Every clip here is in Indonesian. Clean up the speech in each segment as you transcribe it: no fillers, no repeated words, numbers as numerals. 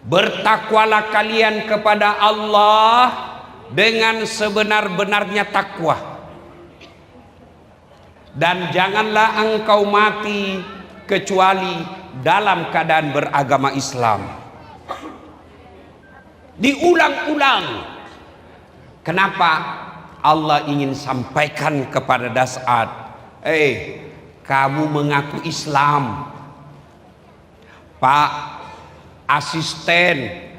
Bertakwalah kalian kepada Allah dengan sebenar-benarnya takwa, dan janganlah engkau mati kecuali dalam keadaan beragama Islam. Diulang-ulang. Kenapa? Allah ingin sampaikan kepada Das'ad, kamu mengaku Islam, Pak asisten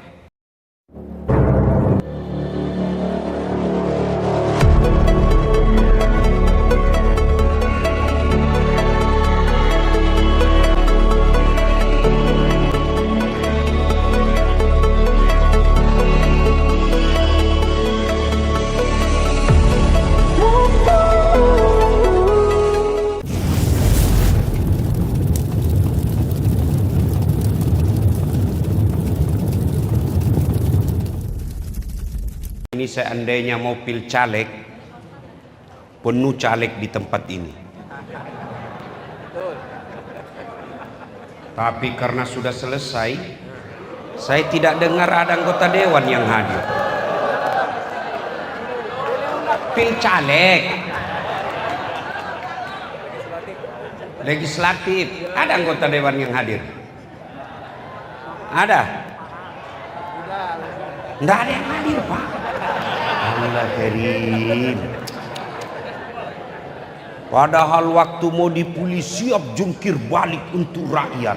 ini, seandainya mau pil caleg, penuh caleg di tempat ini. Tapi karena sudah selesai, saya tidak dengar ada anggota dewan yang hadir. Pil caleg, legislatif, ada anggota dewan yang hadir? Ada? Tidak ada yang hadir, Pak. Allah karim. Padahal waktu mau dipulih siap jungkir balik untuk rakyat.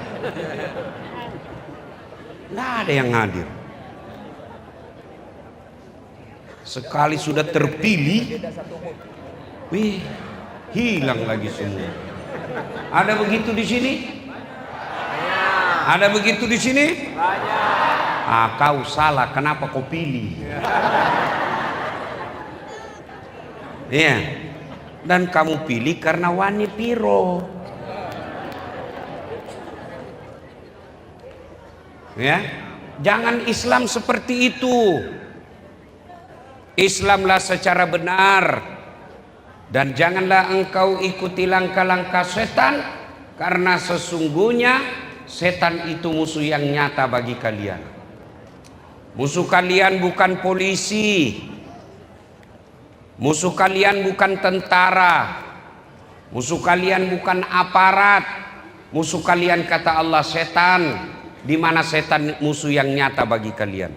Tidak ada yang hadir. Sekali sudah terpilih, wih, hilang lagi semua. Ada begitu di sini? Ada begitu di sini? Kau salah, kenapa kau pilih? Iya, dan kamu pilih karena wani piro. Ya, jangan Islam seperti itu. Islamlah secara benar, dan janganlah engkau ikuti langkah-langkah setan, karena sesungguhnya setan itu musuh yang nyata bagi kalian. Musuh kalian bukan polisi, musuh kalian bukan tentara, musuh kalian bukan aparat, musuh kalian kata Allah setan. Di mana setan musuh yang nyata bagi kalian?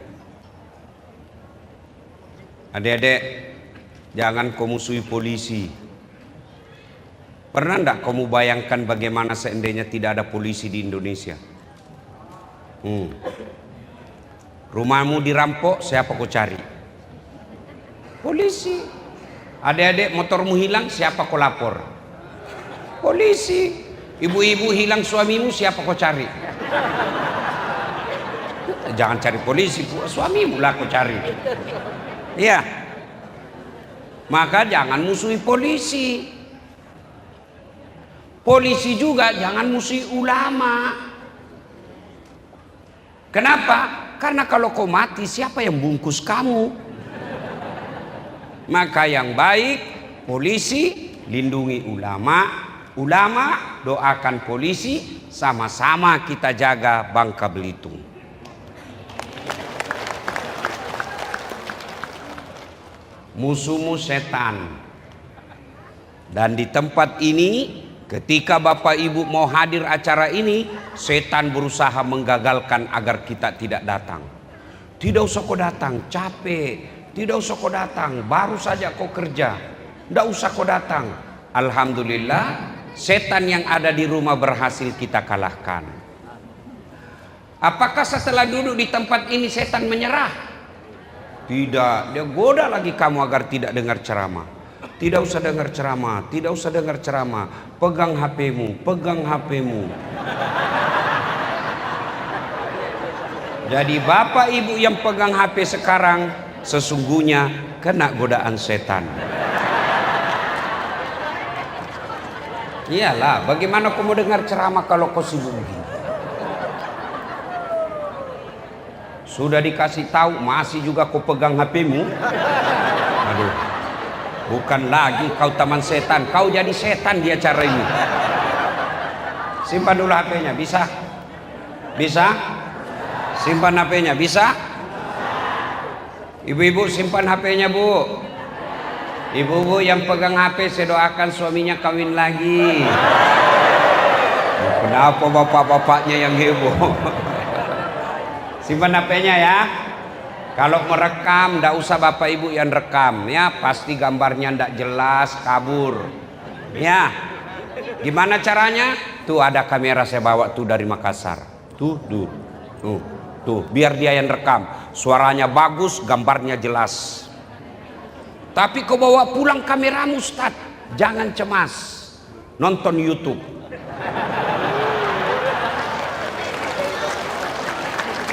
Adik-adik, jangan kau musuhi polisi. Pernah enggak kamu bayangkan bagaimana seandainya tidak ada polisi di Indonesia? Rumahmu dirampok, siapa kau cari? Polisi. Adik-adik, motormu hilang, siapa kau lapor? Polisi. Ibu-ibu hilang suamimu, siapa kau cari? Jangan cari polisi, suamimu lah kau cari. Iya. Maka jangan musuhi polisi. Polisi juga jangan musuhi ulama. Kenapa? Karena kalau kau mati, siapa yang bungkus kamu? Maka yang baik, polisi lindungi ulama, ulama doakan polisi, sama-sama kita jaga Bangka Belitung. Musuhmu setan. Dan di tempat ini, ketika Bapak Ibu mau hadir acara ini, setan berusaha menggagalkan agar kita tidak datang. Tidak usah kau datang, capek. Tidak usah kau datang, baru saja kau kerja. Tidak usah kau datang. Alhamdulillah, setan yang ada di rumah berhasil kita kalahkan. Apakah setelah duduk di tempat ini setan menyerah? Tidak, dia goda lagi kamu agar tidak dengar ceramah. Tidak usah dengar ceramah, tidak usah dengar ceramah. Pegang HP-mu, pegang HP-mu. Jadi Bapak Ibu yang pegang HP sekarang sesungguhnya kena godaan setan. Iyalah, bagaimana kau mau dengar ceramah kalau kau sibuk begini? Sudah dikasih tahu masih juga kau pegang HP-mu. Aduh, bukan lagi kau teman setan, kau jadi setan di acara ini. Simpan dulu HP-nya, bisa? Bisa? Simpan HP-nya, bisa? Ibu-ibu simpan HP-nya, Bu. Ibu-ibu yang pegang HP, saya doakan suaminya kawin lagi. Kenapa bapak-bapaknya yang heboh? Simpan HP-nya ya. Kalau merekam, ndak usah bapak ibu yang rekam ya, pasti gambarnya ndak jelas, kabur. Ya, gimana caranya? Tuh ada kamera saya bawa tuh dari Makassar. Tuh, biar dia yang rekam. Suaranya bagus, gambarnya jelas. Tapi kau bawa pulang kameramu, Ustaz, jangan cemas. Nonton YouTube.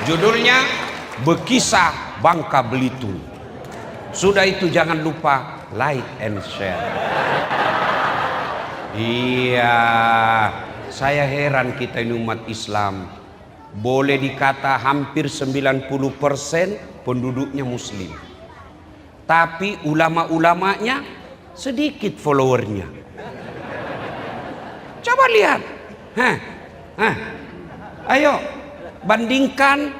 Judulnya Bekisah Bangka Belitung. Sudah itu jangan lupa like and share. Iya, saya heran kita ini umat Islam. Boleh dikata hampir 90% penduduknya muslim. Tapi ulama-ulamanya sedikit followernya. Coba lihat. Ayo bandingkan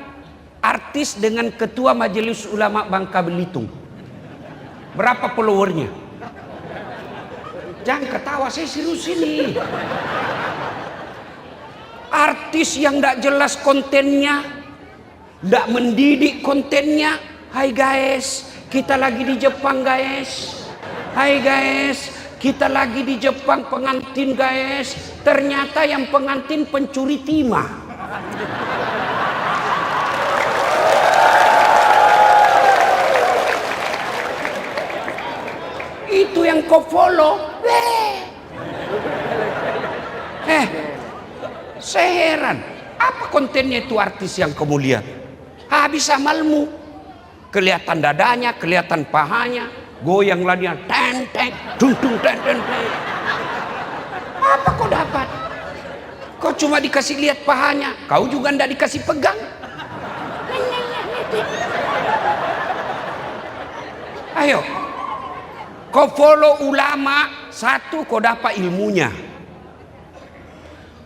artis dengan ketua Majelis Ulama Bangka Belitung. Berapa followernya? Jangan ketawa, saya serius ini. Artis yang tidak jelas kontennya, tidak mendidik kontennya. Hai guys, kita lagi di Jepang guys. Hai guys, kita lagi di Jepang pengantin guys. Ternyata yang pengantin pencuri timah. Itu yang kau follow. Saya heran, apa kontennya itu artis yang kamu lihat? Habis amalmu, kelihatan dadanya, kelihatan pahanya, goyang ladinya, teng teng, dung dung teng teng teng. Apa kau dapat? Kau cuma dikasih lihat pahanya, kau juga ndak dikasih pegang. Ayo, kau follow ulama, satu kau dapat ilmunya.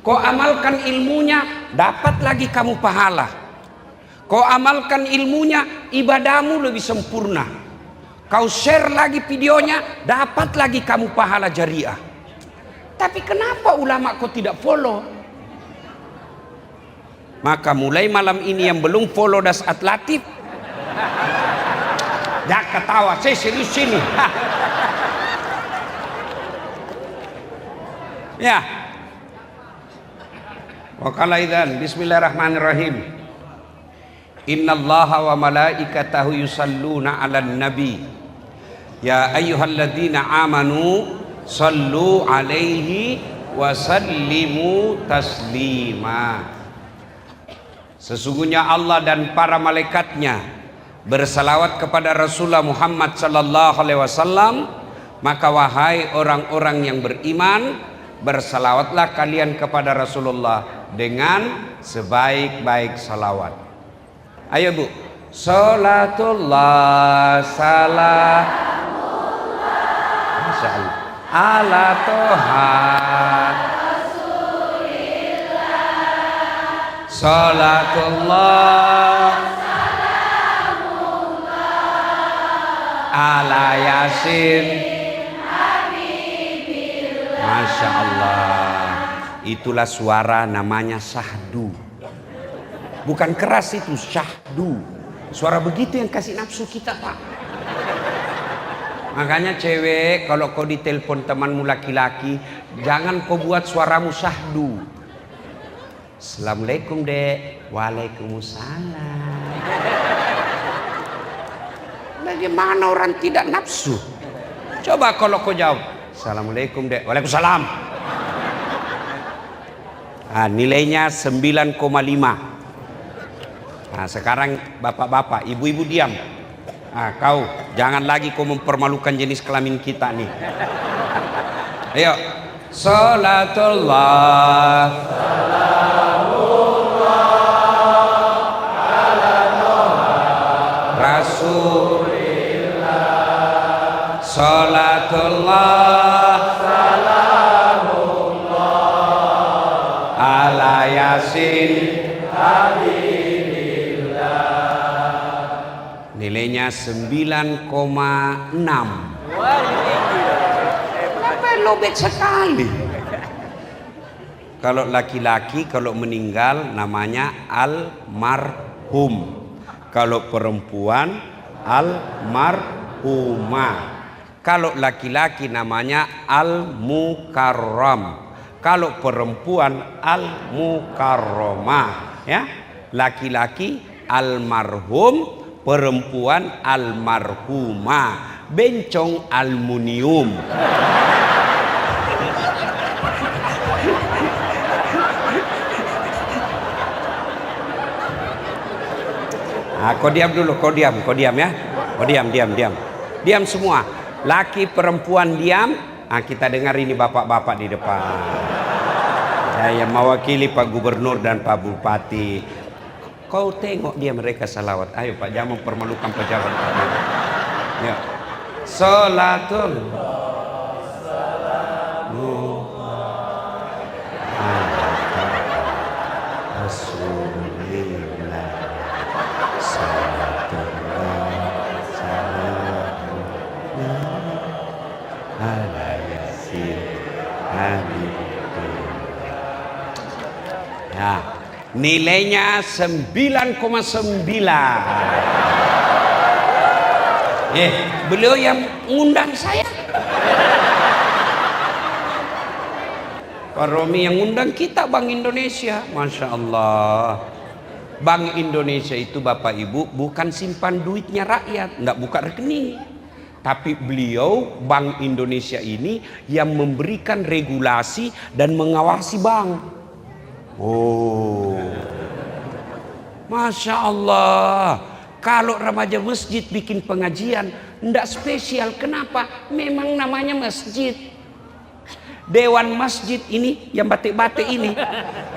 Kau amalkan ilmunya, dapat lagi kamu pahala. Kau amalkan ilmunya, ibadahmu lebih sempurna. Kau share lagi videonya, dapat lagi kamu pahala jariah. Tapi kenapa ulama kau tidak follow? Maka mulai malam ini yang belum follow Dasat Latif, jangan ketawa, saya serius sini. Ya. Wakala idzan, bismillahirrahmanirrahim. Innallaha wa malaikatahu yusalluna 'alan nabi. Ya ayyuhalladzina amanu sallu 'alaihi wa sallimu taslima. Sesungguhnya Allah dan para malaikatnya bersalawat kepada Rasulullah Muhammad sallallahu alaihi wasallam, maka wahai orang-orang yang beriman, bersalawatlah kalian kepada Rasulullah dengan sebaik-baik salawat. Ayo Bu, salatullah salamullah masyaallah ala toha rasulillah, salatullah salamullah ala yasin, Masya Allah. Itulah suara namanya syahdu. Bukan keras itu, syahdu. Suara begitu yang kasih nafsu kita, Pak. Makanya cewek, kalau kau ditelepon temanmu laki-laki, jangan kau buat suaramu syahdu. Assalamualaikum dek. Waalaikumsalam. Bagaimana orang tidak nafsu? Coba kalau kau jawab, Assalamualaikum dek. Waalaikumsalam. Nah, nilainya 9,5. Nah, sekarang bapak-bapak, ibu-ibu diam. Nah, kau jangan lagi kau mempermalukan jenis kelamin kita nih. Ayo, salatullah salamullah rasulillah, salatullah salamullah ala yasin habibillah. Nilainya 9,6. Kenapa lobet sekali? Kalau laki-laki kalau meninggal namanya almarhum. Kalau perempuan almarhumah. Kalau laki-laki namanya al-mukarram. Kalau perempuan al-mukarramah, ya. Laki-laki almarhum, perempuan almarhumah. Bencong aluminium. Kau diam dulu, kau diam ya. Kau diam. Diam semua. Laki perempuan diam. Kita dengar ini bapak-bapak di depan. Yang mewakili Pak Gubernur dan Pak Bupati. Kau tengok dia mereka salawat. Ayo Pak, jangan mempermalukan pejabat. Ya. Salatul ya, nilainya 9,9. Beliau yang ngundang saya. Pak Romi yang ngundang kita, Bank Indonesia. Masya Allah. Bank Indonesia itu Bapak Ibu bukan simpan duitnya rakyat, nggak buka rekening. Tapi beliau, Bank Indonesia ini yang memberikan regulasi dan mengawasi bank. Oh, Masya Allah. Kalau remaja masjid bikin pengajian, ndak spesial. Kenapa? Memang namanya masjid. Dewan masjid ini, yang batik-batik ini,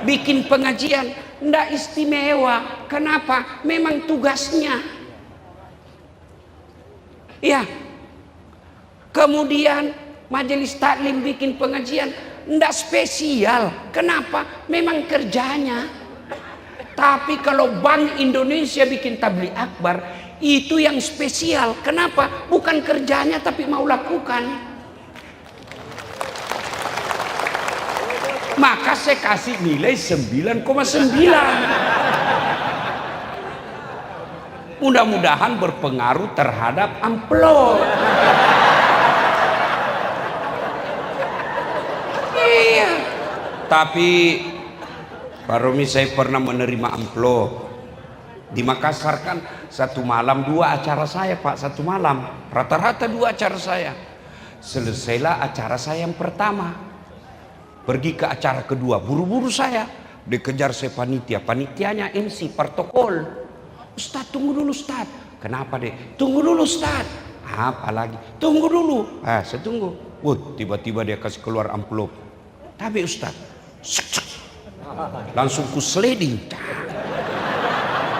bikin pengajian, ndak istimewa. Kenapa? Memang tugasnya. Ya. Kemudian majelis taklim bikin pengajian, ndak spesial. Kenapa? Memang kerjanya. Tapi kalau Bank Indonesia bikin tabligh akbar, itu yang spesial. Kenapa? Bukan kerjanya tapi mau lakukan. Maka saya kasih nilai 9,9. Mudah-mudahan berpengaruh terhadap amplop. Iya. Tapi Pak Romi, saya pernah menerima amplop di Makassar. Kan satu malam 2 acara saya Pak, satu malam rata-rata 2 acara saya. Selesailah acara saya yang pertama, pergi ke acara kedua, buru-buru saya dikejar saya panitianya MC protokol. Ustadz tunggu dulu Ustadz. Kenapa deh? Tunggu dulu Ustadz. Apa lagi? Tunggu dulu. Saya tunggu. Tiba-tiba dia kasih keluar amplop. Tapi Ustadz, langsung ku sliding.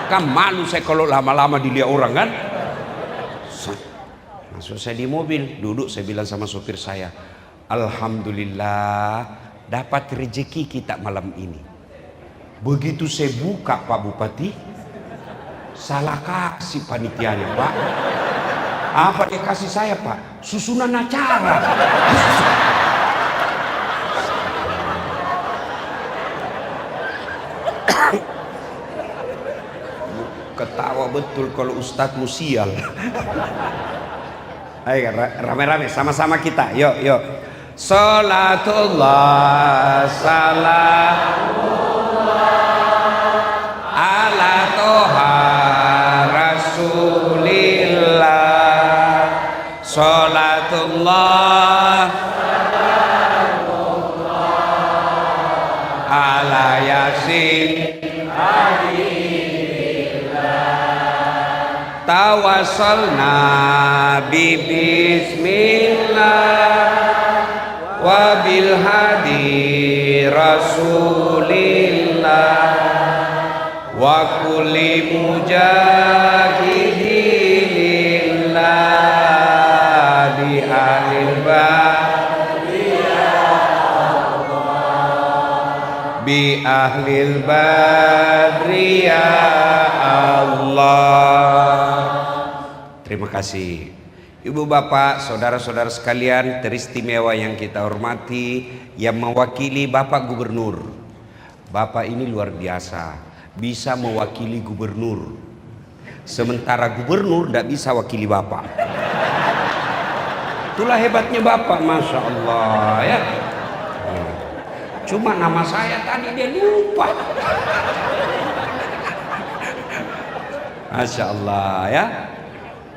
Kan malu saya kalau lama-lama dilihat orang kan. Langsung saya di mobil duduk, saya bilang sama sopir saya, alhamdulillah dapat rezeki kita malam ini. Begitu saya buka Pak Bupati, salah kasih panitianya Pak. Apa dia kasih saya Pak? Susunan acara. Ketawa betul kalau Ustadz musial. Ayo rame-rame sama-sama kita. Yuk. Salatullah salamullah ala toha rasulillah. Salatullah salamullah ala yasin tawassalna bi bismillah wa bil hadi rasulillah wa kulli mujahidillah bi ahlil bi ahlil badri ya Allah. terima kasih. Ibu bapak, saudara-saudara sekalian teristimewa yang kita hormati, yang mewakili Bapak Gubernur. Bapak ini luar biasa, bisa mewakili gubernur. Sementara gubernur tidak bisa wakili Bapak. Itulah hebatnya Bapak, Masya Allah ya. Cuma nama saya tadi dia lupa. Masya Allah ya.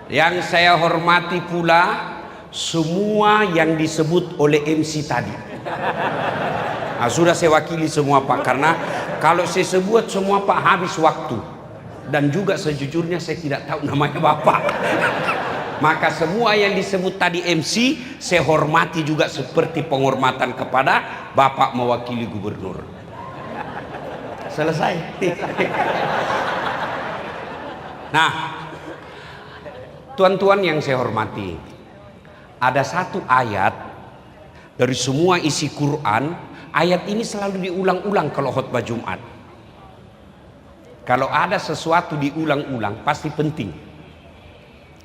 Yang saya hormati pula semua yang disebut oleh MC tadi. Nah, sudah saya wakili semua Pak, karena kalau saya sebut semua Pak habis waktu. Dan juga sejujurnya saya tidak tahu namanya Bapak. Maka semua yang disebut tadi MC saya hormati juga seperti penghormatan kepada Bapak mewakili gubernur. Selesai. Nah, tuan-tuan yang saya hormati, ada satu ayat dari semua isi Quran. Ayat ini selalu diulang-ulang kalau khutbah Jumat. Kalau ada sesuatu diulang-ulang pasti penting,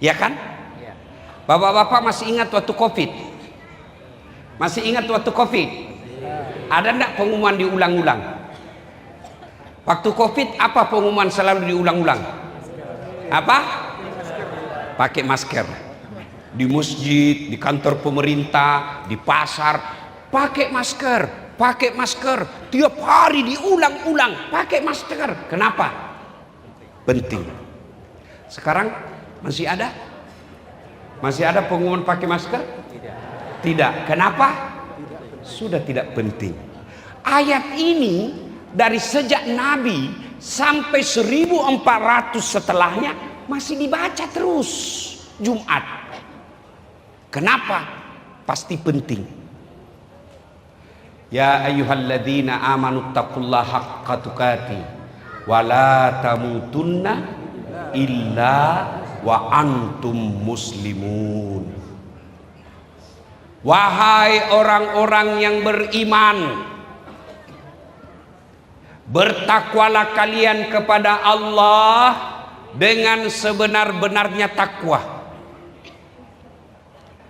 ya kan? Bapak-bapak masih ingat waktu Covid? Masih ingat waktu Covid? Ada enggak pengumuman diulang-ulang? Waktu Covid apa pengumuman selalu diulang-ulang? Apa? Pakai masker. Di masjid, di kantor pemerintah, di pasar, pakai masker, pakai masker. Tiap hari diulang-ulang, pakai masker. Kenapa? Penting. Sekarang masih ada? Masih ada pengumuman pakai masker? Tidak. Kenapa? Sudah tidak penting. Ayat ini dari sejak Nabi sampai 1400 setelahnya masih dibaca terus Jumat. Kenapa? Pasti penting. Ya ayyuhalladzina amanu taqullaha haqqa tuqatih wa la tamutunna illa wa antum muslimun. Wahai orang-orang yang beriman, bertakwalah kalian kepada Allah dengan sebenar-benarnya takwa,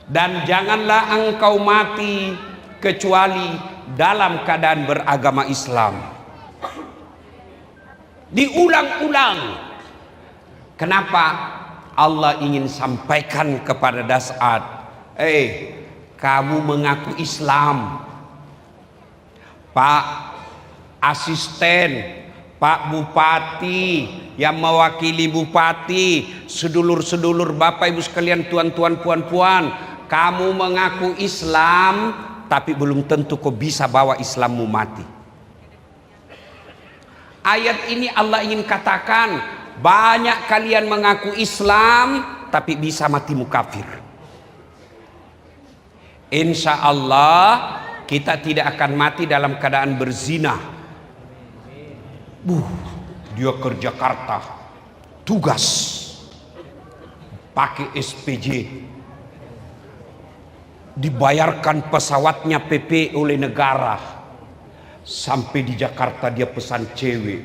dan janganlah engkau mati kecuali dalam keadaan beragama Islam. Diulang-ulang. Kenapa? Allah ingin sampaikan kepada Das'ad, kamu mengaku Islam, Pak Asisten, Pak Bupati yang mewakili Bupati, sedulur-sedulur Bapak Ibu sekalian, tuan-tuan, puan-puan, kamu mengaku Islam, tapi belum tentu kau bisa bawa Islammu mati. Ayat ini Allah ingin katakan, banyak kalian mengaku Islam tapi bisa matimu kafir. Insya Allah kita tidak akan mati dalam keadaan berzina. Dia ke Jakarta tugas pakai SPJ, dibayarkan pesawatnya PP oleh negara, sampai di Jakarta dia pesan cewek,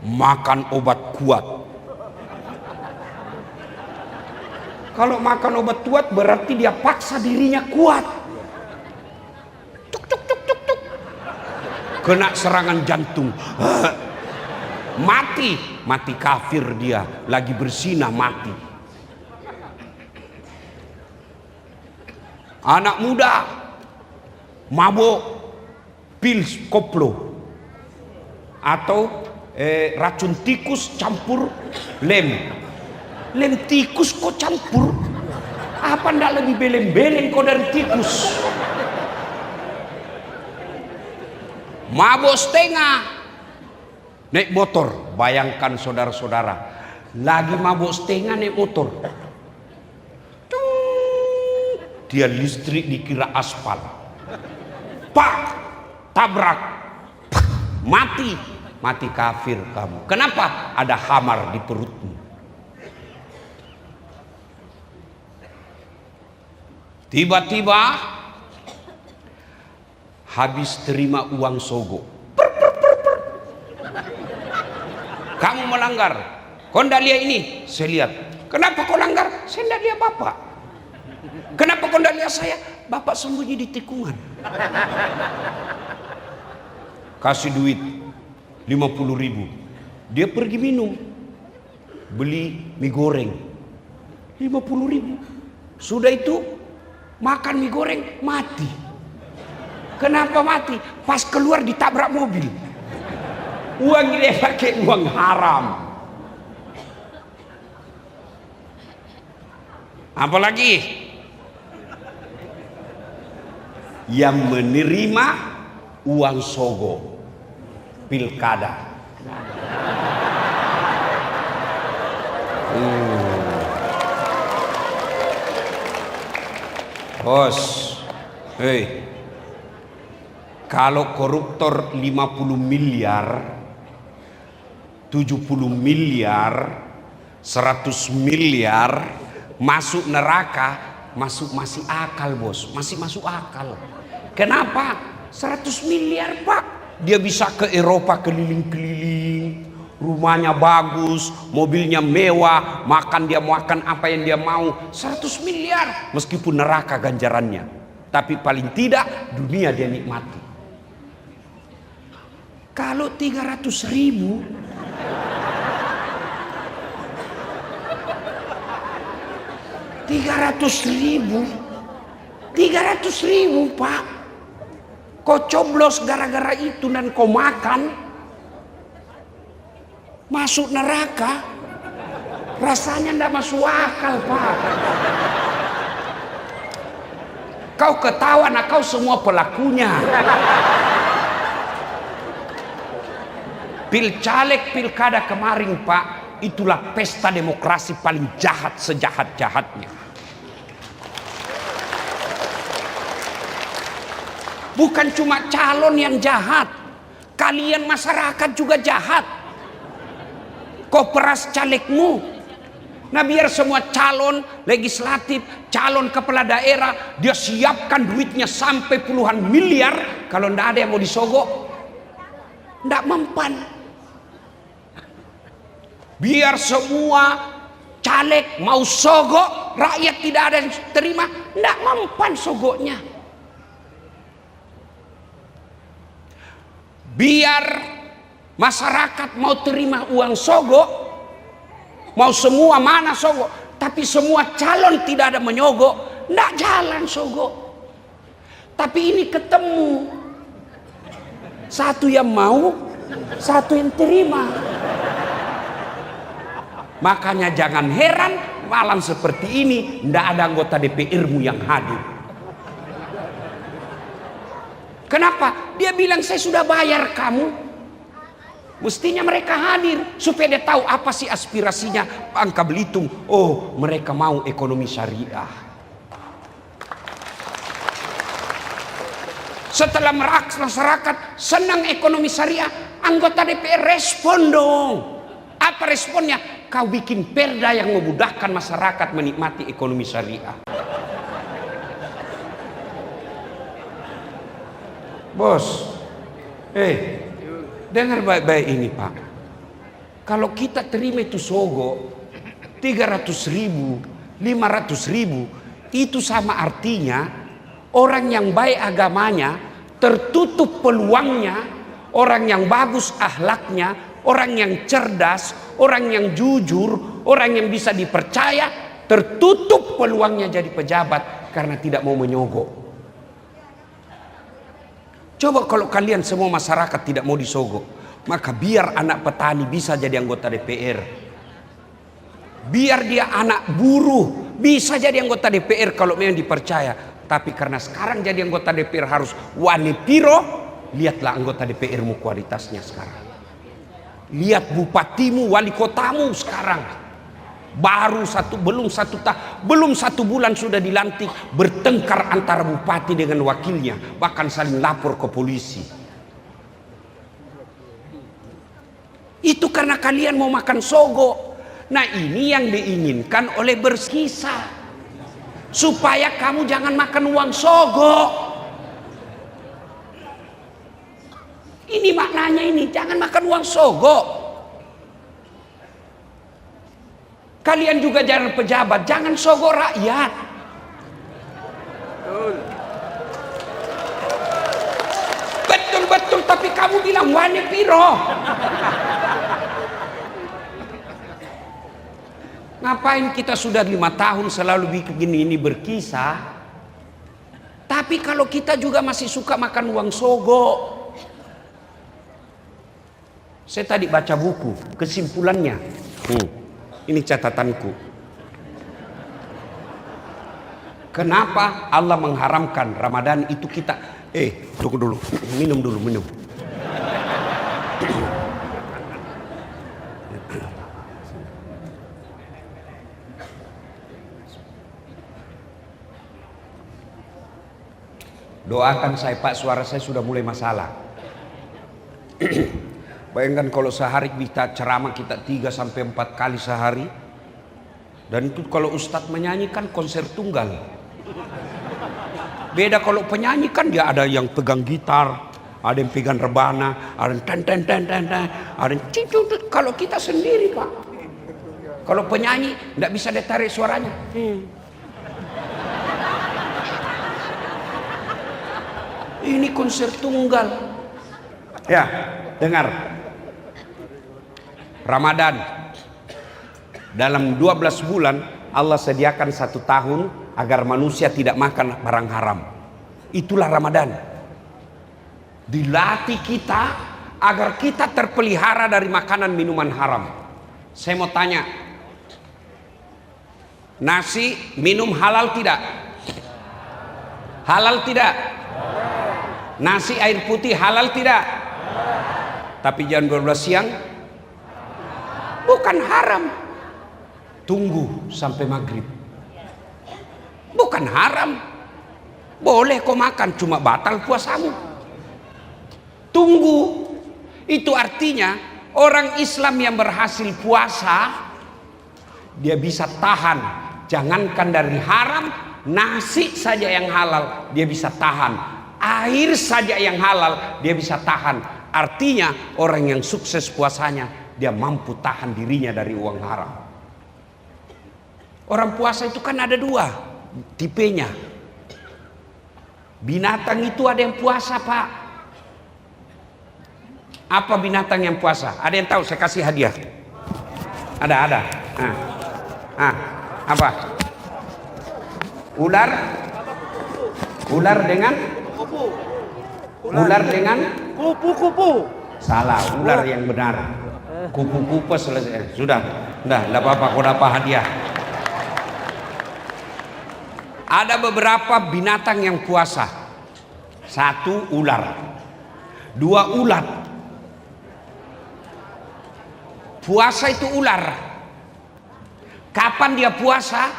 makan obat kuat. Kalau makan obat kuat berarti dia paksa dirinya kuat. Tuk, tuk, tuk, tuk, tuk. Kena serangan jantung, mati kafir dia, lagi berzina mati. Anak muda mabuk pils koplo atau racun tikus campur lem tikus kok campur, apa ndak lebih beleng-beleng kok dari tikus? Mabuk setengah naik motor. Bayangkan saudara-saudara, lagi mabuk setengah naik motor, dia listrik dikira aspal, pak tabrak, mati kafir kamu. Kenapa? Ada hamar di perutmu. Tiba-tiba habis terima uang sogo, kamu melanggar, Kau ndak lihat ini? Saya lihat. Kenapa kau langgar? Saya ndak lihat bapak. Kenapa kau ndak lihat saya? Bapak sembunyi di tikungan. Kasih duit 50.000. Dia pergi minum, beli mie goreng 50.000. Sudah itu makan mie goreng, mati. Kenapa mati? Pas keluar ditabrak mobil. Uang dia pakai uang haram. Apalagi yang menerima uang sogo pilkada. Bos, kalau koruptor 50 miliar, 70 miliar, 100 miliar masuk neraka, masih akal bos, masih masuk akal. Kenapa? 100 miliar pak, dia bisa ke Eropa keliling-keliling, rumahnya bagus, mobilnya mewah, makan dia makan apa yang dia mau. 100 miliar meskipun neraka ganjarannya, tapi paling tidak dunia dia nikmati. Kalau 300.000 300.000 pak, kau coblos gara-gara itu dan kau makan, masuk neraka, rasanya ndak masuk akal pak. Kau ketawa, nah kau semua pelakunya. Pilcaleg pilkada kemarin pak, itulah pesta demokrasi paling jahat sejahat-jahatnya. Bukan cuma calon yang jahat, kalian masyarakat juga jahat. Kau peras calegmu. Nah biar semua calon legislatif, calon kepala daerah, dia siapkan duitnya sampai puluhan miliar. Kalau ndak ada yang mau disogok, ndak mempan. Biar semua caleg mau sogok, rakyat tidak ada yang terima, ndak mempan sogoknya. Biar masyarakat mau terima uang sogok, mau semua mana sogok, tapi semua calon tidak ada menyogok, ndak jalan sogok. Tapi ini ketemu, satu yang mau, satu yang terima. Makanya jangan heran malam seperti ini ndak ada anggota DPR-mu yang hadir. Kenapa? Dia bilang saya sudah bayar kamu. Mestinya mereka hadir supaya dia tahu apa sih aspirasinya Bangka Belitung. Oh, mereka mau ekonomi syariah. Setelah masyarakat senang ekonomi syariah, anggota DPR respon dong. Apa responnya? Kau bikin perda yang memudahkan masyarakat menikmati ekonomi syariah. Bos, dengar baik-baik ini pak. Kalau kita terima itu sogo 300.000, 500.000, itu sama artinya orang yang baik agamanya tertutup peluangnya, orang yang bagus akhlaknya, orang yang cerdas, orang yang jujur, orang yang bisa dipercaya, tertutup peluangnya jadi pejabat karena tidak mau menyogok. Coba kalau kalian semua masyarakat tidak mau disogok, maka biar anak petani bisa jadi anggota DPR. Biar dia anak buruh bisa jadi anggota DPR kalau memang dipercaya. Tapi karena sekarang jadi anggota DPR harus wani piro, lihatlah anggota DPR-mu kualitasnya sekarang. Lihat bupatimu, wali kotamu sekarang. Belum satu bulan sudah dilantik, bertengkar antara bupati dengan wakilnya, bahkan saling lapor ke polisi. Itu karena kalian mau makan sogo. Nah ini yang diinginkan oleh Berskisah, supaya kamu jangan makan uang sogo. Ini maknanya, ini jangan makan uang sogo. Kalian juga jangan pejabat, jangan sogok rakyat. Betul, tapi kamu bilang wani piro. Ngapain kita sudah 5 tahun selalu bikin ini berkisah? Tapi kalau kita juga masih suka makan uang sogok. Saya tadi baca buku, kesimpulannya. Ini catatanku. Kenapa Allah mengharamkan Ramadan itu kita? Tunggu dulu, minum dulu. Doakan saya Pak, suara saya sudah mulai masalah. Bayangkan kalau sehari kita ceramah kita 3-4 kali sehari. Dan itu kalau ustadz menyanyi kan konser tunggal. Beda kalau penyanyi kan dia ada yang pegang gitar, ada yang pegang rebana, ada yang ten, ada yang cicut. Kalau kita sendiri Pak, kalau penyanyi tidak bisa ditarik suaranya. Ini konser tunggal. Ya, dengar. Ramadan. Dalam 12 bulan Allah sediakan 1 tahun agar manusia tidak makan barang haram. Itulah Ramadan. Dilatih kita agar kita terpelihara dari makanan minuman haram. Saya mau tanya, nasi minum halal tidak? Halal tidak? Nasi air putih halal tidak? Tapi jam 12 siang bukan haram. Tunggu sampai maghrib. Bukan haram. Boleh kau makan, cuma batal puasamu. Tunggu. Itu artinya orang Islam yang berhasil puasa, dia bisa tahan. Jangankan dari haram, nasi saja yang halal dia bisa tahan. Air saja yang halal dia bisa tahan. Artinya orang yang sukses puasanya, dia mampu tahan dirinya dari uang haram. Orang puasa itu kan ada 2 tipenya. Binatang itu ada yang puasa Pak. Apa binatang yang puasa? Ada yang tahu? Saya kasih hadiah. Ada. Apa? Ular? Ular dengan? Ular dengan? Kupu-kupu. Salah, ular yang benar. Kupu-kupu selesai. Sudah, enggak apa-apa, kau dapat hadiah. Ada beberapa binatang yang puasa. 1 ular, 2 ulat. Puasa itu ular. Kapan dia puasa?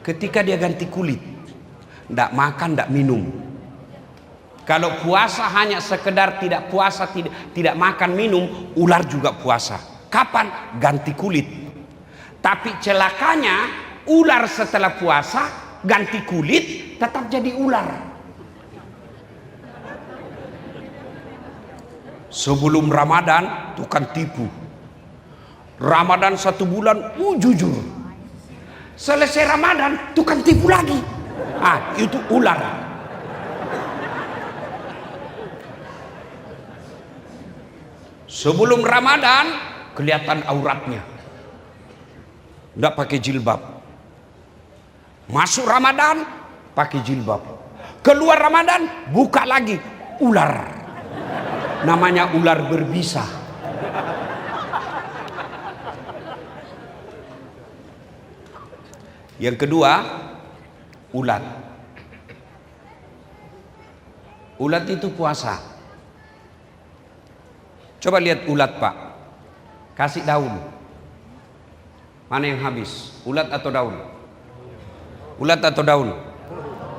Ketika dia ganti kulit. Nggak makan, nggak minum. Kalau puasa hanya sekedar tidak puasa, tidak makan minum, ular juga puasa. Kapan? Ganti kulit. Tapi celakanya ular setelah puasa ganti kulit tetap jadi ular. Sebelum Ramadan tukang tipu. Ramadan 1 bulan jujur. Selesai Ramadan tukang tipu lagi. Itu ular. Sebelum Ramadan kelihatan auratnya, nggak pakai jilbab. Masuk Ramadan pakai jilbab. Keluar Ramadan buka lagi, ular. Namanya ular berbisa. Yang kedua, ulat. Ulat itu puasa. Coba lihat ulat Pak. Kasih daun. Mana yang habis? Ulat atau daun? Ulat atau daun?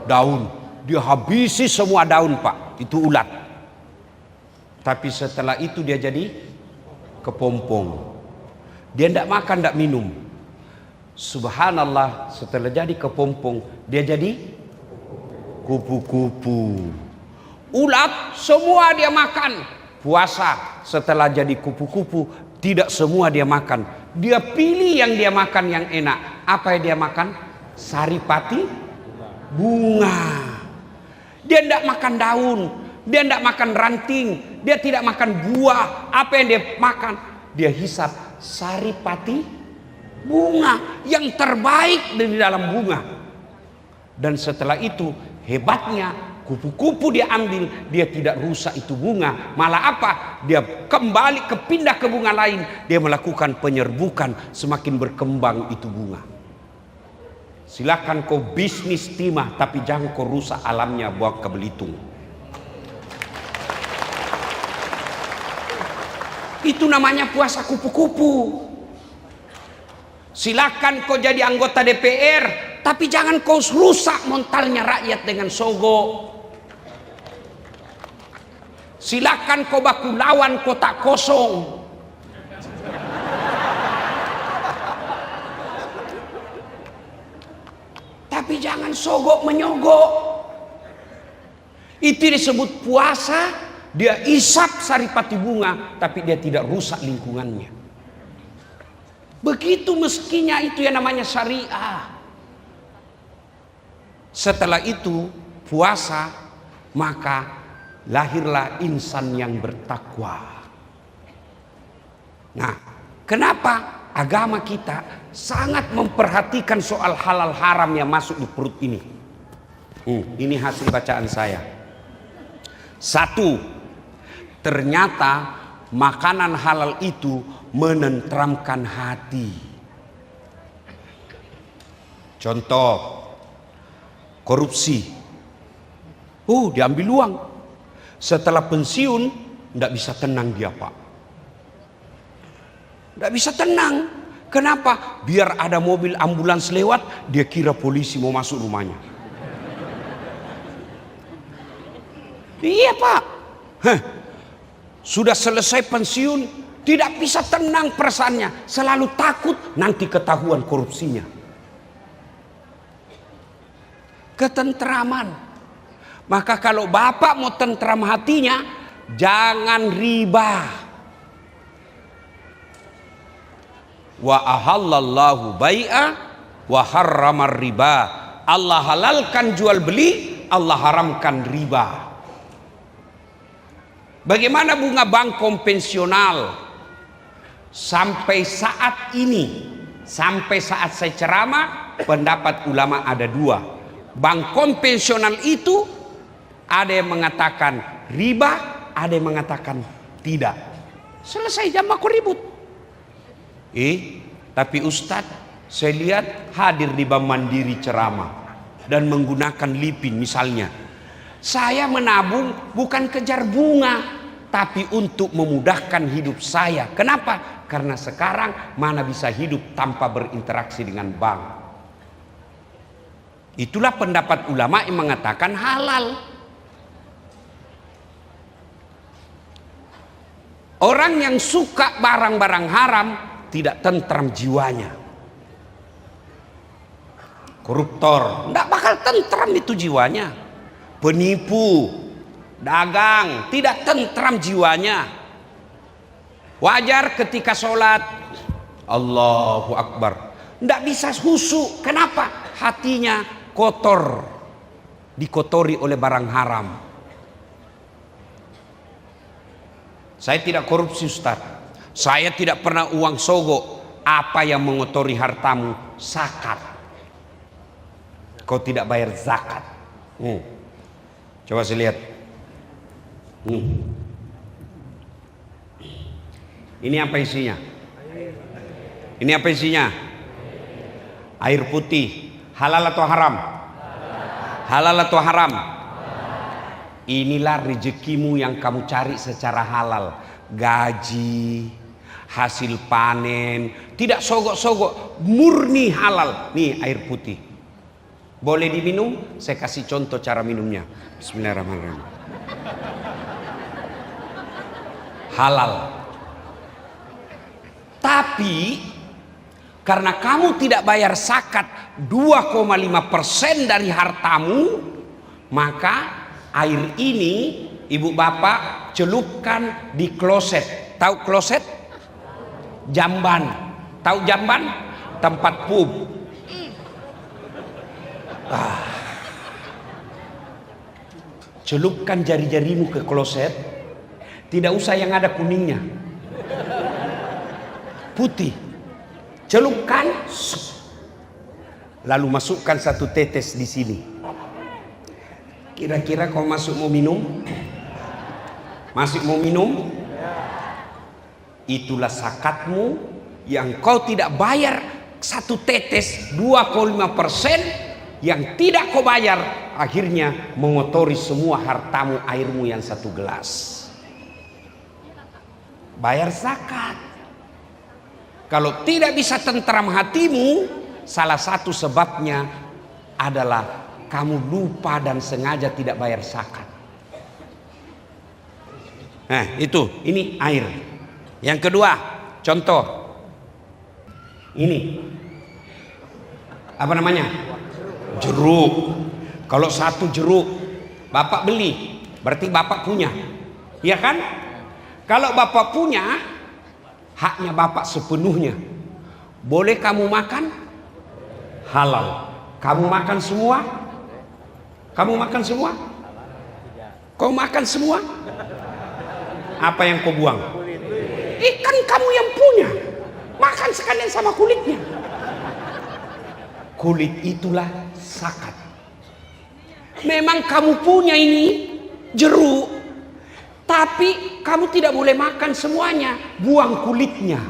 Daun. Dia habisi semua daun Pak. Itu ulat. Tapi setelah itu dia jadi kepompong. Dia tidak makan, tidak minum. Subhanallah, setelah jadi kepompong dia jadi kupu-kupu. Ulat semua dia makan. Puasa setelah jadi kupu-kupu tidak semua dia makan. Dia pilih yang dia makan yang enak. Apa yang dia makan? Saripati bunga. Dia tidak makan daun, dia tidak makan ranting, dia tidak makan buah. Apa yang dia makan? Dia hisap saripati bunga, yang terbaik dari dalam bunga. Dan setelah itu hebatnya, kupu-kupu dia ambil, dia tidak rusak itu bunga. Malah apa? Dia kembali pindah ke bunga lain. Dia melakukan penyerbukan, semakin berkembang itu bunga. Silakan kau bisnis timah, tapi jangan kau rusak alamnya, buang ke Belitung. Itu namanya puasa kupu-kupu. Silakan kau jadi anggota DPR, tapi jangan kau rusak mentalnya rakyat dengan sogok. Silakan kau baku lawan kotak kosong. Tapi jangan sogok menyogok. Itu disebut puasa. Dia isap saripati bunga, tapi dia tidak rusak lingkungannya. Begitu meskinya itu yang namanya syariah. Setelah itu puasa, maka lahirlah insan yang bertakwa. Nah, kenapa agama kita sangat memperhatikan soal halal haram yang masuk di perut ini? Ini hasil bacaan saya. 1. Ternyata makanan halal itu menenteramkan hati. Contoh, korupsi. Diambil uang. Setelah pensiun, tidak bisa tenang dia, Pak. Tidak bisa tenang. Kenapa? Biar ada mobil ambulans lewat, dia kira polisi mau masuk rumahnya. Iya, Pak. Sudah selesai pensiun, tidak bisa tenang perasaannya. Selalu takut nanti ketahuan korupsinya. Ketentraman. Maka kalau bapak mau tentram hatinya, jangan riba. Wa ahallallahu bai'a wa harramar riba. Allah halalkan jual beli, Allah haramkan riba. Bagaimana bunga bank konvensional? Sampai saat ini, sampai saat saya ceramah, pendapat ulama ada 2. Bank konvensional itu ada yang mengatakan riba, ada yang mengatakan tidak. Selesai, jangan aku ribut. Tapi Ustadz, saya lihat hadir di Bank Mandiri ceramah dan menggunakan lipin misalnya. Saya menabung bukan kejar bunga, tapi untuk memudahkan hidup saya. Kenapa? Karena sekarang mana bisa hidup tanpa berinteraksi dengan bank. Itulah pendapat ulama yang mengatakan halal. Orang yang suka barang-barang haram tidak tentram jiwanya. Koruptor tidak bakal tentram itu jiwanya. Penipu, dagang, tidak tentram jiwanya. Wajar ketika sholat Allahu Akbar, tidak bisa khusyuk. Kenapa? Hatinya kotor, dikotori oleh barang haram. Saya tidak korupsi, Ustaz. Saya tidak pernah uang sogok. Apa yang mengotori hartamu? Zakat. Kau tidak bayar zakat. Coba saya lihat. Ini apa isinya? Ini apa isinya? Air putih. Halal atau haram? Halal atau haram? Inilah rezekimu yang kamu cari secara halal. Gaji, hasil panen, tidak sogok-sogok, murni halal. Nih air putih. Boleh diminum? Saya kasih contoh cara minumnya. Bismillahirrahmanirrahim. Halal. Tapi karena kamu tidak bayar zakat 2,5% dari hartamu, maka air ini ibu bapak celupkan di kloset. Tahu kloset? Jamban. Tahu jamban? Tempat pub. Celupkan jari-jarimu ke kloset, tidak usah yang ada kuningnya, putih. Celupkan, lalu masukkan 1 tetes di sini. Kira-kira kau masuk mau minum? Masih mau minum? Itulah zakatmu yang kau tidak bayar 1 tetes, 2,5% yang tidak kau bayar, akhirnya mengotori semua hartamu, airmu yang 1 gelas. Bayar zakat. Kalau tidak bisa tentram hatimu, salah satu sebabnya adalah kamu lupa dan sengaja tidak bayar zakat. Nah ini air. Yang kedua, contoh ini apa namanya? Jeruk. Kalau 1 jeruk bapak beli, berarti bapak punya, ya kan? Kalau bapak punya, haknya bapak sepenuhnya. Boleh kamu makan? Halal. Kamu makan semua? Kamu makan semua? Kau makan semua? Apa yang kau buang? Ikan kamu yang punya. Makan sekalian sama kulitnya. Kulit itulah zakat. Memang kamu punya ini jeruk, tapi kamu tidak boleh makan semuanya. Buang kulitnya.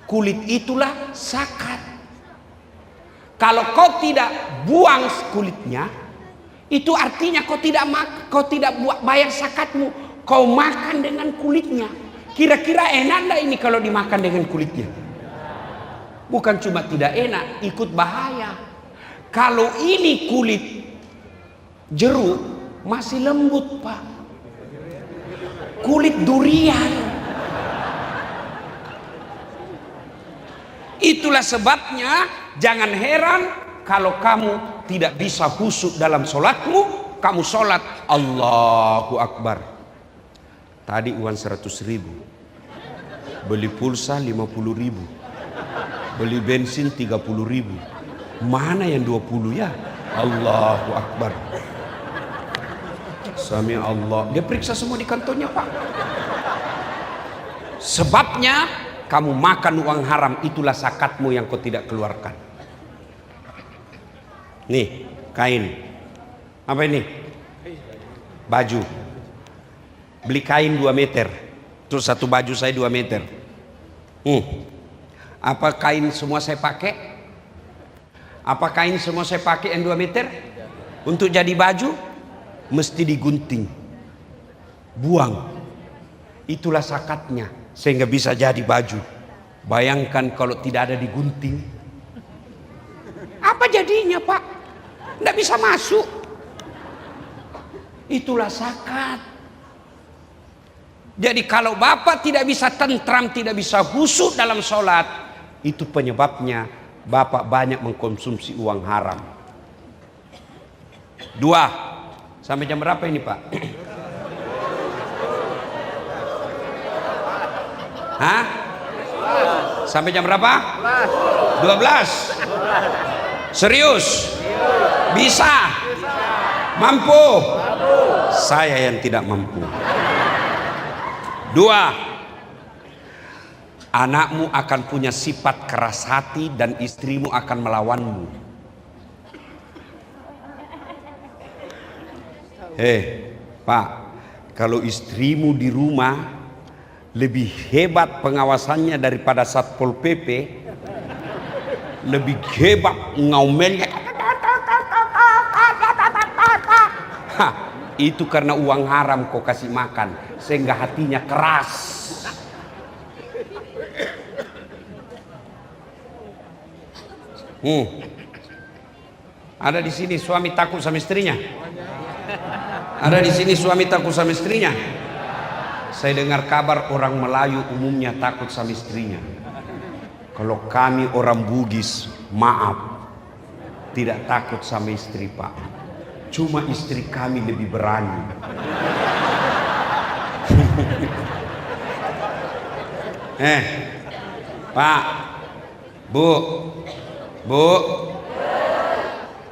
Kulit itulah zakat. Kalau kau tidak buang kulitnya, itu artinya kau tidak bayar zakatmu. Kau makan dengan kulitnya. Kira-kira enak enggak ini kalau dimakan dengan kulitnya? Bukan cuma tidak enak, ikut bahaya. Kalau ini kulit jeruk masih lembut, Pak. Kulit durian. Itulah sebabnya jangan heran kalau kamu tidak bisa khusyuk dalam sholatmu. Kamu sholat Allahu Akbar. Tadi uang 100.000, beli pulsa 50.000, beli bensin 30.000. Mana yang 20 ya? Allahu Akbar. Sami Allah. Dia periksa semua di kantornya, Pak. Sebabnya kamu makan uang haram, itulah zakatmu yang kau tidak keluarkan. Nih, kain. Apa ini? Baju. Beli kain 2 meter. Terus 1 baju saya 2 meter. Apa kain semua saya pakai? Apa kain semua saya pakai yang 2 meter? Untuk jadi baju mesti digunting. Buang. Itulah zakatnya sehingga bisa jadi baju. Bayangkan kalau tidak ada digunting. Apa jadinya, Pak? Tidak bisa masuk. Itulah zakat. Jadi kalau bapak tidak bisa tentram, tidak bisa khusyuk dalam sholat, itu penyebabnya bapak banyak mengkonsumsi uang haram. 2. Sampai jam berapa ini, Pak? Hah? Sampai jam berapa? 12. Serius? Bisa? Mampu? Saya yang tidak mampu. 2. Anakmu akan punya sifat keras hati dan istrimu akan melawanmu. Pak, kalau istrimu di rumah lebih hebat pengawasannya daripada Satpol PP, lebih hebat ngomelnya, itu karena uang haram kau kasih makan sehingga hatinya keras. Ada di sini suami takut sama istrinya? Ada di sini suami takut sama istrinya? Saya dengar kabar orang Melayu umumnya takut sama istrinya. Kalau kami orang Bugis, maaf, tidak takut sama istri, Pak. Cuma istri kami lebih berani. Pak, Bu, Bu,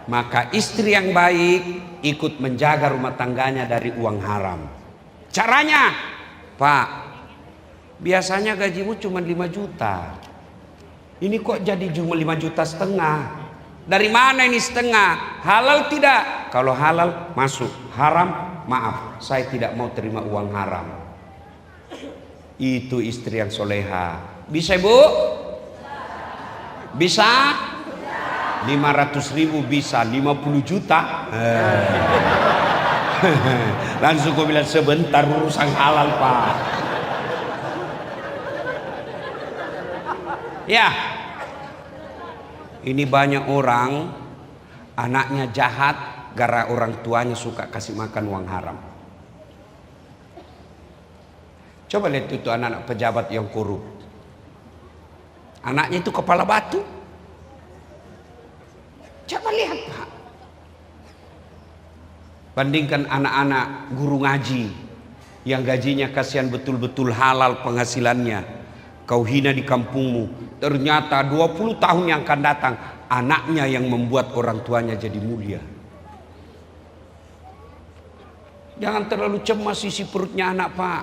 maka istri yang baik ikut menjaga rumah tangganya dari uang haram. Caranya, Pak, biasanya gajimu cuma 5 juta. Ini kok jadi cuma 5,5 juta. Dari mana ini setengah? Halal tidak? Kalau halal masuk, haram maaf, saya tidak mau terima uang haram. Itu istri yang soleha. Bisa Bu? Bisa? 500.000 bisa, 50 juta. Langsung gue bilang sebentar urusan halal Pak. Ya, ini banyak orang anaknya jahat gara orang tuanya suka kasih makan uang haram. Coba lihat itu anak-anak pejabat yang korup. Anaknya itu kepala batu. Coba lihat Pak. Bandingkan anak-anak guru ngaji yang gajinya kasihan betul-betul halal penghasilannya. Kau hina di kampungmu, ternyata 20 tahun yang akan datang anaknya yang membuat orang tuanya jadi mulia. Jangan terlalu cemas isi perutnya anak Pak.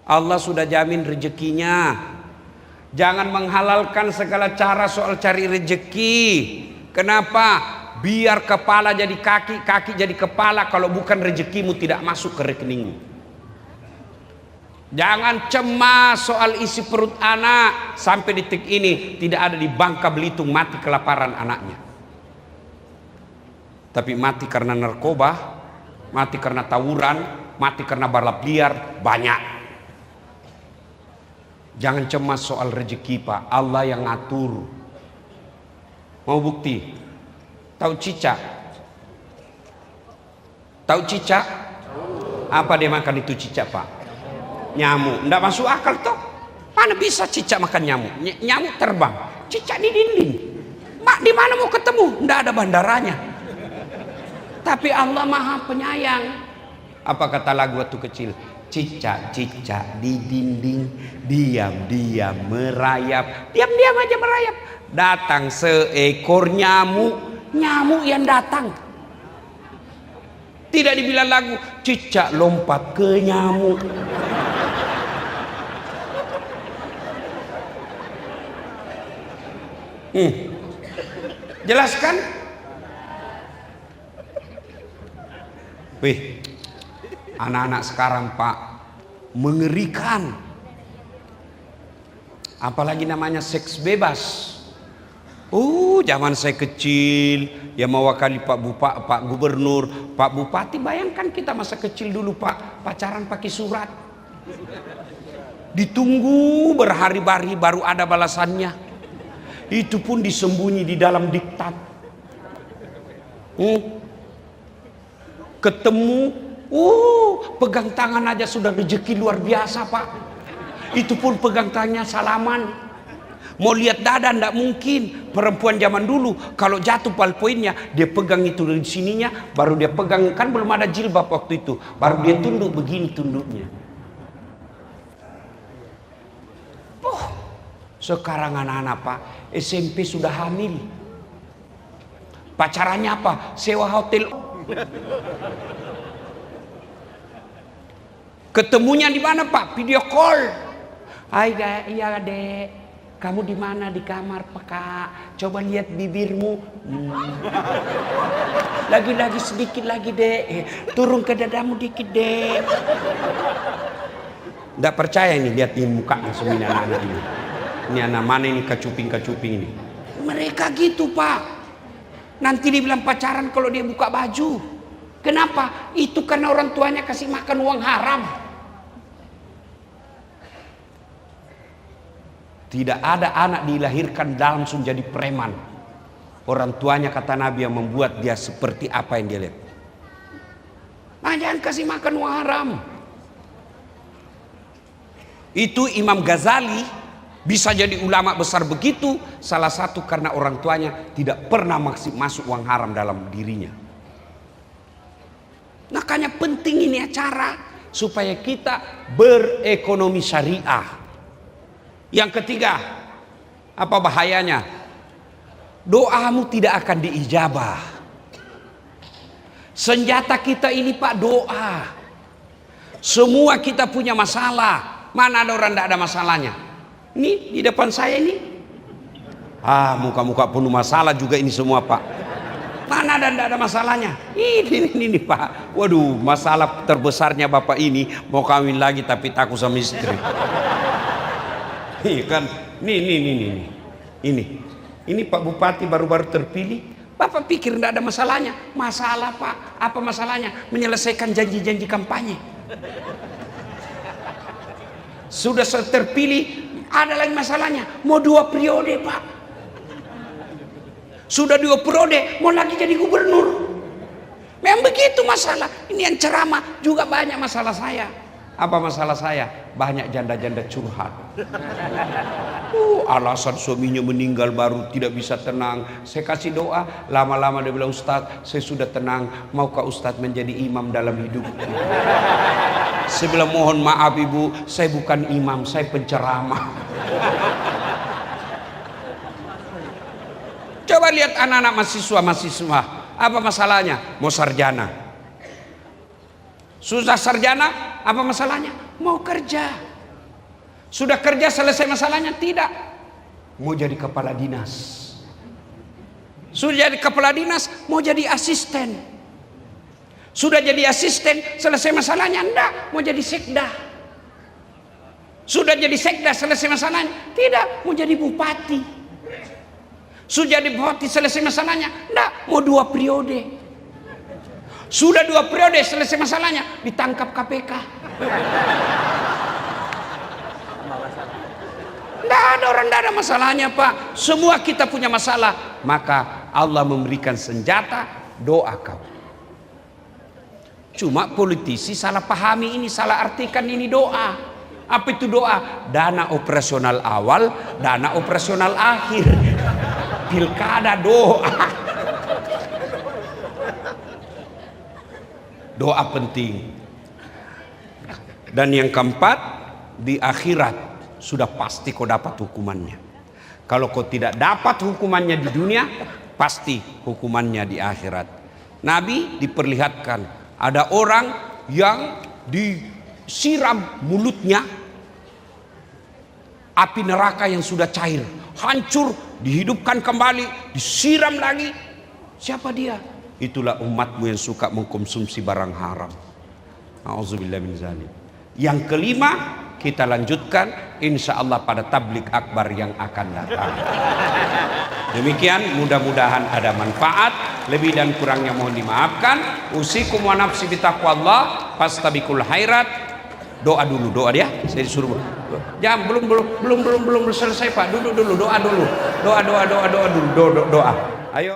Allah sudah jamin rezekinya. Jangan menghalalkan segala cara soal cari rezeki. Kenapa? Biar kepala jadi kaki, kaki jadi kepala. Kalau bukan rezekimu tidak masuk ke rekeningmu. Jangan cemas soal isi perut anak. Sampai detik ini tidak ada di Bangka Belitung mati kelaparan anaknya. Tapi mati karena narkoba, mati karena tawuran, mati karena balap liar, banyak. Jangan cemas soal rezeki Pak, Allah yang ngatur. Mau bukti? Tahu cicak? Tahu cicak? Apa dia makan itu cicak Pak? Nyamuk. Nggak masuk akal toh. Mana bisa cicak makan nyamuk? Nyamuk terbang, cicak di dinding. Mak di mana mau ketemu? Nggak ada bandaranya. Tapi Allah Maha Penyayang. Apa kata lagu waktu kecil? Cicak-cicak di dinding, diam-diam merayap. Diam-diam aja merayap. Datang seekor nyamuk, nyamuk yang datang. Tidak dibilang lagu, cicak lompat ke nyamuk. Jelaskan? Wih, anak-anak sekarang Pak mengerikan. Apalagi namanya seks bebas. Zaman saya kecil yang mewakili Pak Gubernur, Pak Bupati, bayangkan kita masa kecil dulu Pak pacaran pakai surat. Ditunggu berhari-hari baru ada balasannya. Itu pun disembunyi di dalam diktat. Ketemu, pegang tangan aja sudah rezeki luar biasa Pak. Itu pun pegang tangannya salaman. Mau lihat dada ndak mungkin. Perempuan zaman dulu kalau jatuh palpoinnya dia pegang itu dari sininya, baru dia pegang, kan belum ada jilbab waktu itu, baru dia tunduk begini tunduknya. Sekarang anak-anak Pak SMP sudah hamil. Pacarannya apa? Sewa hotel. Ketemunya di mana Pak? Video call. Hai iya Dek, kamu di mana? Di kamar Pak Kak. Coba lihat bibirmu. Lagi sedikit lagi Dek. Turun ke dadamu dikit Dek. Nggak percaya nih lihat ini mukanya semua anak-anak ini. Ini anak mana ini kacuping ini. Mereka gitu Pak. Nanti dibilang pacaran kalau dia buka baju. Kenapa? Itu karena orang tuanya kasih makan uang haram. Tidak ada anak dilahirkan langsung jadi preman. Orang tuanya kata Nabi yang membuat dia seperti apa yang dia lihat. Nah, jangan kasih makan uang haram. Itu Imam Ghazali bisa jadi ulama besar begitu, salah satu karena orang tuanya tidak pernah masuk uang haram dalam dirinya. Makanya penting ini acara supaya kita berekonomi syariah. Yang ketiga, apa bahayanya? Doamu tidak akan diijabah. Senjata kita ini Pak, doa. Semua kita punya masalah. Mana ada orang tidak ada masalahnya? Ini di depan saya ini. Muka-muka penuh masalah juga ini semua Pak. Mana ada tidak ada masalahnya? Ini Pak. Waduh, masalah terbesarnya Bapak ini mau kawin lagi tapi takut sama istri. Kan, ini Pak Bupati baru-baru terpilih. Bapak pikir tidak ada masalahnya? Masalah Pak. Apa masalahnya? Menyelesaikan janji-janji kampanye. Sudah terpilih, ada lagi masalahnya. Mau 2 periode Pak. Sudah 2 periode, mau lagi jadi gubernur. Memang begitu masalah. Ini yang ceramah juga banyak masalah saya. Apa masalah saya? Banyak janda-janda curhat. Alasan suaminya meninggal baru tidak bisa tenang. Saya kasih doa, lama-lama dia bilang, Ustadz, saya sudah tenang. Maukah Ustadz menjadi imam dalam hidup? Saya bilang, mohon maaf ibu, saya bukan imam, saya penceramah. Coba lihat anak-anak mahasiswa. Apa masalahnya? Mau sarjana. Sudah sarjana, apa masalahnya? Mau kerja. Sudah kerja selesai masalahnya? Tidak. Mau jadi kepala dinas. Sudah jadi kepala dinas, mau jadi asisten. Sudah jadi asisten, selesai masalahnya? Enggak, mau jadi sekda. Sudah jadi sekda, selesai masalahnya? Tidak, mau jadi bupati. Sudah jadi bupati, selesai masalahnya? Enggak, mau 2 periode. Sudah 2 periode, selesai masalahnya, ditangkap KPK. Tidak ada orang, tidak ada masalahnya Pak. Semua kita punya masalah. Maka Allah memberikan senjata, doa kau. Cuma politisi salah pahami ini, salah artikan ini doa. Apa itu doa? Dana operasional awal, dana operasional akhir. Pilkada doa. Doa penting. Dan yang keempat, di akhirat sudah pasti kau dapat hukumannya. Kalau kau tidak dapat hukumannya di dunia, pasti hukumannya di akhirat. Nabi diperlihatkan ada orang yang disiram mulutnya api neraka yang sudah cair, hancur, dihidupkan kembali, disiram lagi. Siapa dia? Itulah umatmu yang suka mengkonsumsi barang haram. Auzubillah min zalik. Yang kelima, kita lanjutkan insya Allah pada tablik akbar yang akan datang. Demikian, mudah-mudahan ada manfaat. Lebih dan kurangnya mohon dimaafkan. Usikum wa nafsi bitaqwallah fastabiqul khairat. Doa dulu, doa dia. Saya disuruh. Jam belum selesai Pak. Duduk dulu, doa dulu. Doa dulu. Doa. Ayo.